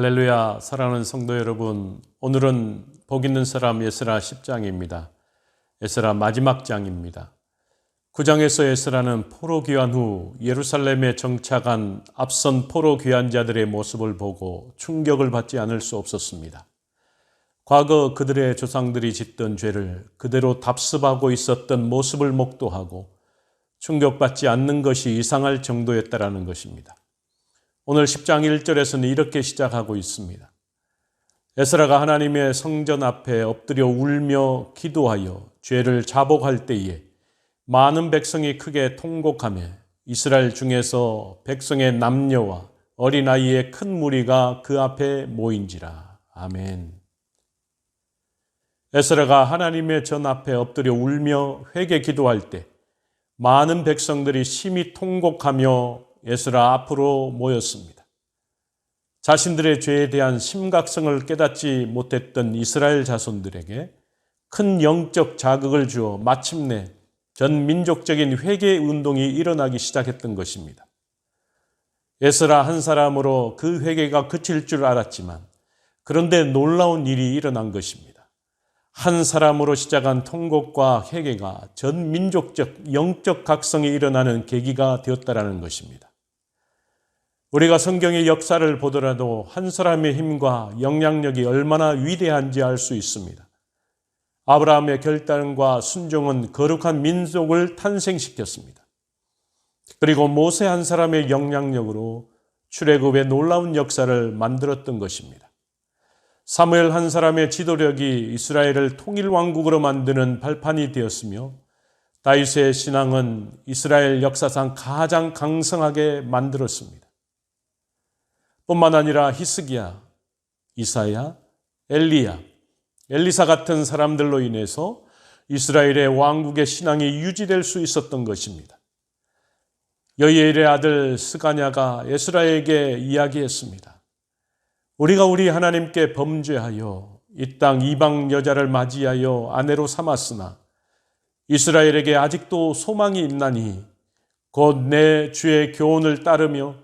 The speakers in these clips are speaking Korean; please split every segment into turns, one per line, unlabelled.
할렐루야. 사랑하는 성도 여러분, 오늘은 복 있는 사람 에스라 10장입니다. 에스라 마지막 장입니다. 9장에서 에스라는 포로 귀환 후 예루살렘에 정착한 앞선 포로 귀환자들의 모습을 보고 충격을 받지 않을 수 없었습니다. 과거 그들의 조상들이 짓던 죄를 그대로 답습하고 있었던 모습을 목도하고 충격받지 않는 것이 이상할 정도였다라는 것입니다. 오늘 10장 1절에서는 이렇게 시작하고 있습니다. 에스라가 하나님의 성전 앞에 엎드려 울며 기도하여 죄를 자복할 때에 많은 백성이 크게 통곡하며 이스라엘 중에서 백성의 남녀와 어린아이의 큰 무리가 그 앞에 모인지라. 아멘. 에스라가 하나님의 전 앞에 엎드려 울며 회개 기도할 때 많은 백성들이 심히 통곡하며 에스라 앞으로 모였습니다. 자신들의 죄에 대한 심각성을 깨닫지 못했던 이스라엘 자손들에게 큰 영적 자극을 주어 마침내 전 민족적인 회개 운동이 일어나기 시작했던 것입니다. 에스라 한 사람으로 그 회개가 그칠 줄 알았지만 그런데 놀라운 일이 일어난 것입니다. 한 사람으로 시작한 통곡과 회개가 전 민족적 영적 각성이 일어나는 계기가 되었다라는 것입니다. 우리가 성경의 역사를 보더라도 한 사람의 힘과 영향력이 얼마나 위대한지 알 수 있습니다. 아브라함의 결단과 순종은 거룩한 민족을 탄생시켰습니다. 그리고 모세 한 사람의 영향력으로 출애굽의 놀라운 역사를 만들었던 것입니다. 사무엘 한 사람의 지도력이 이스라엘을 통일왕국으로 만드는 발판이 되었으며 다윗의 신앙은 이스라엘 역사상 가장 강성하게 만들었습니다. 뿐만 아니라 히스기야, 이사야, 엘리야, 엘리사 같은 사람들로 인해서 이스라엘의 왕국의 신앙이 유지될 수 있었던 것입니다. 여이엘의 아들 스가냐가 에스라에게 이야기했습니다. 우리가 우리 하나님께 범죄하여 이 땅 이방 여자를 맞이하여 아내로 삼았으나 이스라엘에게 아직도 소망이 있나니 곧 내 주의 교훈을 따르며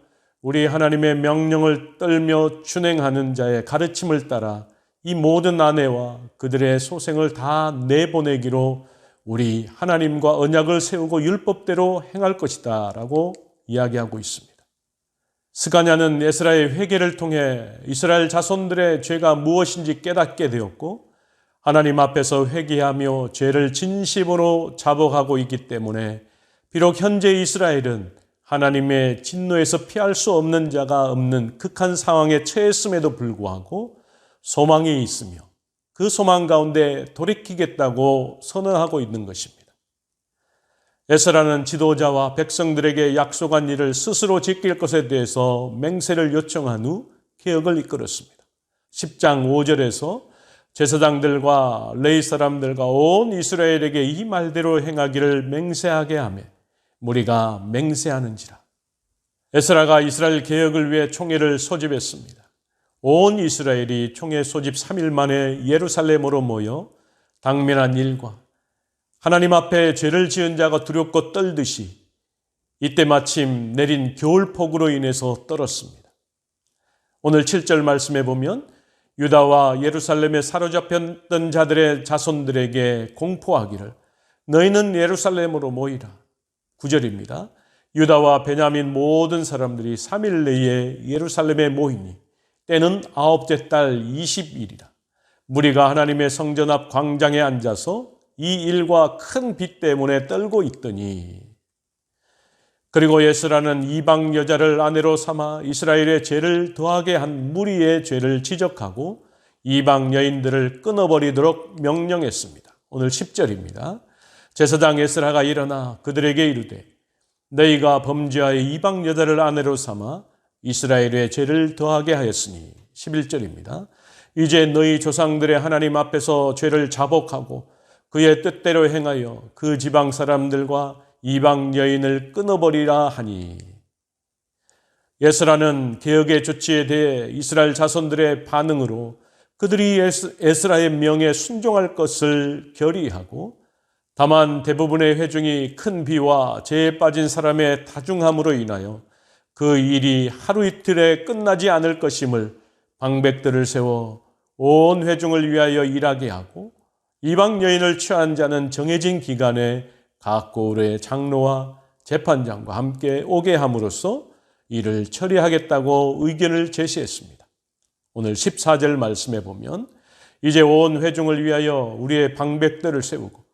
우리 하나님의 명령을 떨며 준행하는 자의 가르침을 따라 이 모든 아내와 그들의 소생을 다 내보내기로 우리 하나님과 언약을 세우고 율법대로 행할 것이다 라고 이야기하고 있습니다. 스가냐는 에스라의 회개를 통해 이스라엘 자손들의 죄가 무엇인지 깨닫게 되었고 하나님 앞에서 회개하며 죄를 진심으로 자복하고 있기 때문에 비록 현재 이스라엘은 하나님의 진노에서 피할 수 없는 자가 없는 극한 상황에 처했음에도 불구하고 소망이 있으며 그 소망 가운데 돌이키겠다고 선언하고 있는 것입니다. 에스라는 지도자와 백성들에게 약속한 일을 스스로 지킬 것에 대해서 맹세를 요청한 후 개혁을 이끌었습니다. 10장 5절에서 제사장들과 레위 사람들과 온 이스라엘에게 이 말대로 행하기를 맹세하게 하며 무리가 맹세하는지라. 에스라가 이스라엘 개혁을 위해 총회를 소집했습니다. 온 이스라엘이 총회 소집 3일 만에 예루살렘으로 모여 당면한 일과 하나님 앞에 죄를 지은 자가 두렵고 떨듯이 이때 마침 내린 겨울폭우로 인해서 떨었습니다. 오늘 7절 말씀에 보면 유다와 예루살렘에 사로잡혔던 자들의 자손들에게 공포하기를 너희는 예루살렘으로 모이라. 9절입니다. 유다와 베냐민 모든 사람들이 3일 내에 예루살렘에 모이니 때는 9째 달 20일이라. 무리가 하나님의 성전 앞 광장에 앉아서 이 일과 큰 비 때문에 떨고 있더니 그리고 에스라는 이방 여자를 아내로 삼아 이스라엘의 죄를 더하게 한 무리의 죄를 지적하고 이방 여인들을 끊어버리도록 명령했습니다. 오늘 10절입니다. 제사장 에스라가 일어나 그들에게 이르되 너희가 범죄하여 이방 여자를 아내로 삼아 이스라엘의 죄를 더하게 하였으니 11절입니다. 이제 너희 조상들의 하나님 앞에서 죄를 자복하고 그의 뜻대로 행하여 그 지방 사람들과 이방 여인을 끊어버리라 하니 에스라는 개혁의 조치에 대해 이스라엘 자손들의 반응으로 그들이 에스라의 명에 순종할 것을 결의하고 다만 대부분의 회중이 큰 비와 죄에 빠진 사람의 다중함으로 인하여 그 일이 하루 이틀에 끝나지 않을 것임을 방백들을 세워 온 회중을 위하여 일하게 하고 이방 여인을 취한 자는 정해진 기간에 각 고을의 장로와 재판장과 함께 오게 함으로써 이를 처리하겠다고 의견을 제시했습니다. 오늘 14절 말씀에 보면 이제 온 회중을 위하여 우리의 방백들을 세우고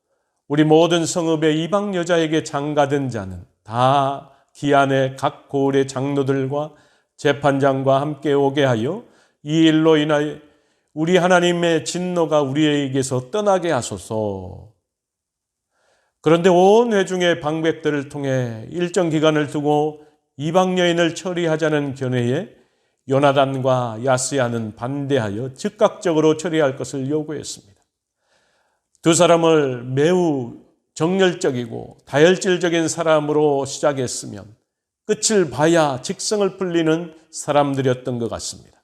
우리 모든 성읍의 이방 여자에게 장가든 자는 다 기한에 각 고을의 장로들과 재판장과 함께 오게 하여 이 일로 인하여 우리 하나님의 진노가 우리에게서 떠나게 하소서. 그런데 온 회중의 방백들을 통해 일정 기간을 두고 이방 여인을 처리하자는 견해에 요나단과 야스야는 반대하여 즉각적으로 처리할 것을 요구했습니다. 두 사람을 매우 정열적이고 다혈질적인 사람으로 시작했으면 끝을 봐야 직성을 풀리는 사람들이었던 것 같습니다.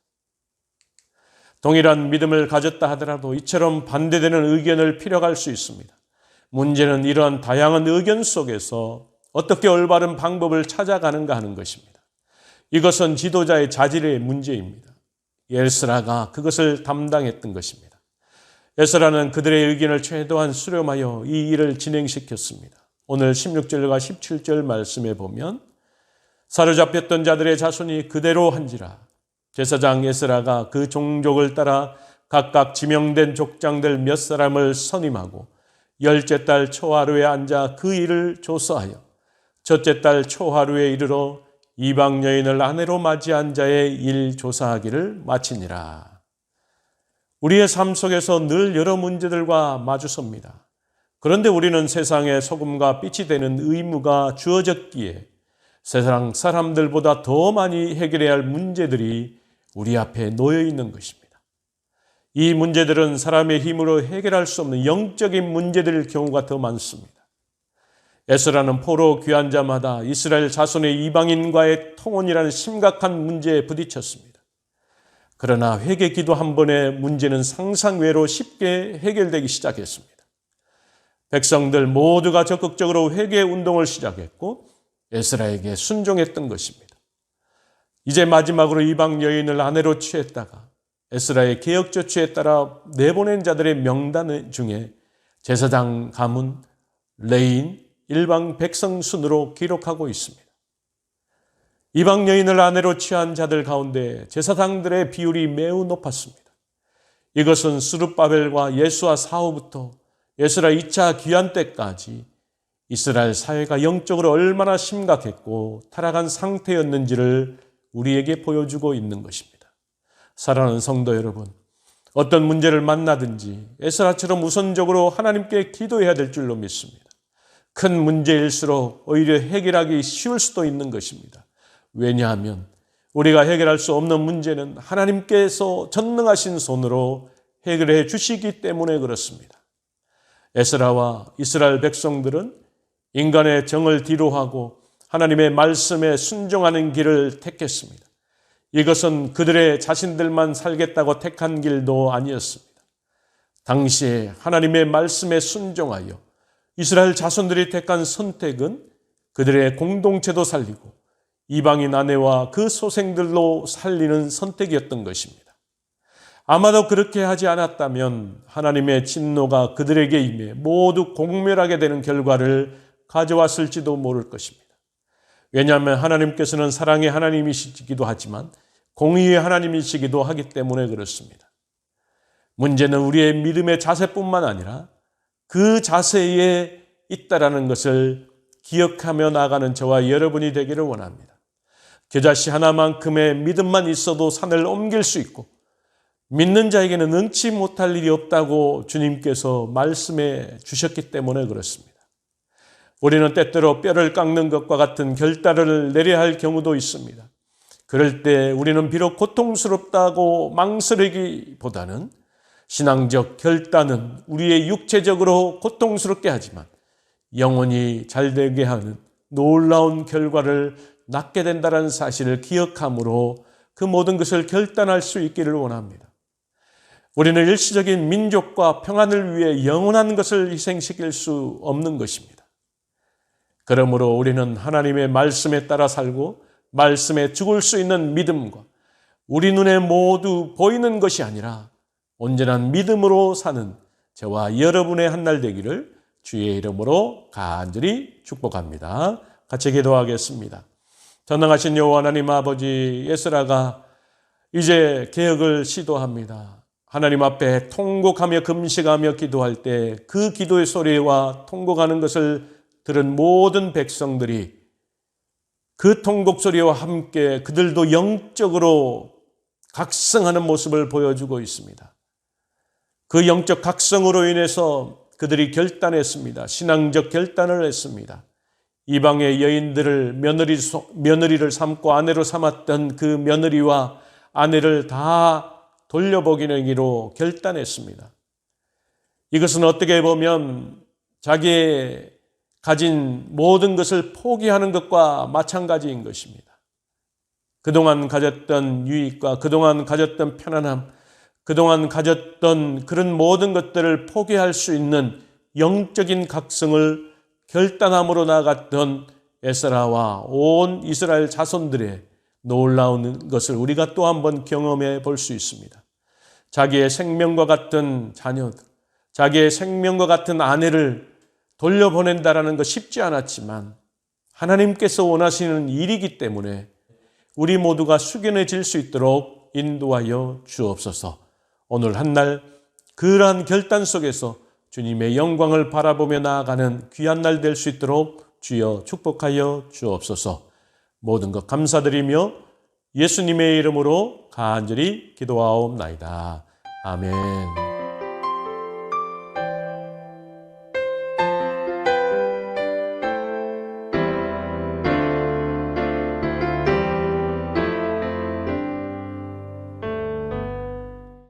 동일한 믿음을 가졌다 하더라도 이처럼 반대되는 의견을 피력할 수 있습니다. 문제는 이러한 다양한 의견 속에서 어떻게 올바른 방법을 찾아가는가 하는 것입니다. 이것은 지도자의 자질의 문제입니다. 에스라가 그것을 담당했던 것입니다. 에스라는 그들의 의견을 최대한 수렴하여 이 일을 진행시켰습니다. 오늘 16절과 17절 말씀에 보면 사로잡혔던 자들의 자손이 그대로 한지라 제사장 에스라가 그 종족을 따라 각각 지명된 족장들 몇 사람을 선임하고 열째 달 초하루에 앉아 그 일을 조사하여 첫째 달 초하루에 이르러 이방 여인을 아내로 맞이한 자의 일 조사하기를 마치니라. 우리의 삶 속에서 늘 여러 문제들과 마주섭니다. 그런데 우리는 세상의 소금과 빛이 되는 의무가 주어졌기에 세상 사람들보다 더 많이 해결해야 할 문제들이 우리 앞에 놓여 있는 것입니다. 이 문제들은 사람의 힘으로 해결할 수 없는 영적인 문제들일 경우가 더 많습니다. 에스라는 포로 귀환 자마다 이스라엘 자손의 이방인과의 통혼이라는 심각한 문제에 부딪혔습니다. 그러나 회개 기도 한 번의 문제는 상상 외로 쉽게 해결되기 시작했습니다. 백성들 모두가 적극적으로 회개 운동을 시작했고 에스라에게 순종했던 것입니다. 이제 마지막으로 이방 여인을 아내로 취했다가 에스라의 개혁 조치에 따라 내보낸 자들의 명단 중에 제사장 가문, 레인, 일방 백성 순으로 기록하고 있습니다. 이방 여인을 아내로 취한 자들 가운데 제사장들의 비율이 매우 높았습니다. 이것은 스룹바벨과 예수와 사후부터 에스라 2차 귀환 때까지 이스라엘 사회가 영적으로 얼마나 심각했고 타락한 상태였는지를 우리에게 보여주고 있는 것입니다. 사랑하는 성도 여러분, 어떤 문제를 만나든지 에스라처럼 우선적으로 하나님께 기도해야 될 줄로 믿습니다. 큰 문제일수록 오히려 해결하기 쉬울 수도 있는 것입니다. 왜냐하면 우리가 해결할 수 없는 문제는 하나님께서 전능하신 손으로 해결해 주시기 때문에 그렇습니다. 에스라와 이스라엘 백성들은 인간의 정을 뒤로하고 하나님의 말씀에 순종하는 길을 택했습니다. 이것은 그들의 자신들만 살겠다고 택한 길도 아니었습니다. 당시에 하나님의 말씀에 순종하여 이스라엘 자손들이 택한 선택은 그들의 공동체도 살리고 이방인 아내와 그 소생들로 살리는 선택이었던 것입니다. 아마도 그렇게 하지 않았다면 하나님의 진노가 그들에게 임해 모두 공멸하게 되는 결과를 가져왔을지도 모를 것입니다. 왜냐하면 하나님께서는 사랑의 하나님이시기도 하지만 공의의 하나님이시기도 하기 때문에 그렇습니다. 문제는 우리의 믿음의 자세뿐만 아니라 그 자세에 있다라는 것을 기억하며 나가는 저와 여러분이 되기를 원합니다. 겨자씨 하나만큼의 믿음만 있어도 산을 옮길 수 있고 믿는 자에게는 능치 못할 일이 없다고 주님께서 말씀해 주셨기 때문에 그렇습니다. 우리는 때때로 뼈를 깎는 것과 같은 결단을 내려야 할 경우도 있습니다. 그럴 때 우리는 비록 고통스럽다고 망설이기보다는 신앙적 결단은 우리의 육체적으로 고통스럽게 하지만 영혼이 잘되게 하는 놀라운 결과를 낳게 된다는 사실을 기억함으로 그 모든 것을 결단할 수 있기를 원합니다. 우리는 일시적인 민족과 평안을 위해 영원한 것을 희생시킬 수 없는 것입니다. 그러므로 우리는 하나님의 말씀에 따라 살고 말씀에 죽을 수 있는 믿음과 우리 눈에 모두 보이는 것이 아니라 온전한 믿음으로 사는 저와 여러분의 한날 되기를 주의 이름으로 간절히 축복합니다. 같이 기도하겠습니다. 전능하신 여호와 하나님 아버지, 에스라가 이제 개혁을 시도합니다. 하나님 앞에 통곡하며 금식하며 기도할 때 그 기도의 소리와 통곡하는 것을 들은 모든 백성들이 그 통곡 소리와 함께 그들도 영적으로 각성하는 모습을 보여주고 있습니다. 그 영적 각성으로 인해서 그들이 결단했습니다. 신앙적 결단을 했습니다. 이방의 여인들을 며느리를 삼고 아내로 삼았던 그 며느리와 아내를 다 돌려보기로 결단했습니다. 이것은 어떻게 보면 자기의 가진 모든 것을 포기하는 것과 마찬가지인 것입니다. 그동안 가졌던 유익과 그동안 가졌던 편안함, 그동안 가졌던 그런 모든 것들을 포기할 수 있는 영적인 각성을 결단함으로 나아갔던 에스라와 온 이스라엘 자손들의 놀라운 것을 우리가 또 한번 경험해 볼 수 있습니다. 자기의 생명과 같은 자녀들, 자기의 생명과 같은 아내를 돌려보낸다라는 것 쉽지 않았지만 하나님께서 원하시는 일이기 때문에 우리 모두가 숙연해질 수 있도록 인도하여 주옵소서. 오늘 한날 그러한 결단 속에서 주님의 영광을 바라보며 나아가는 귀한 날 될 수 있도록 주여 축복하여 주옵소서. 모든 것 감사드리며 예수님의 이름으로 간절히 기도하옵나이다. 아멘.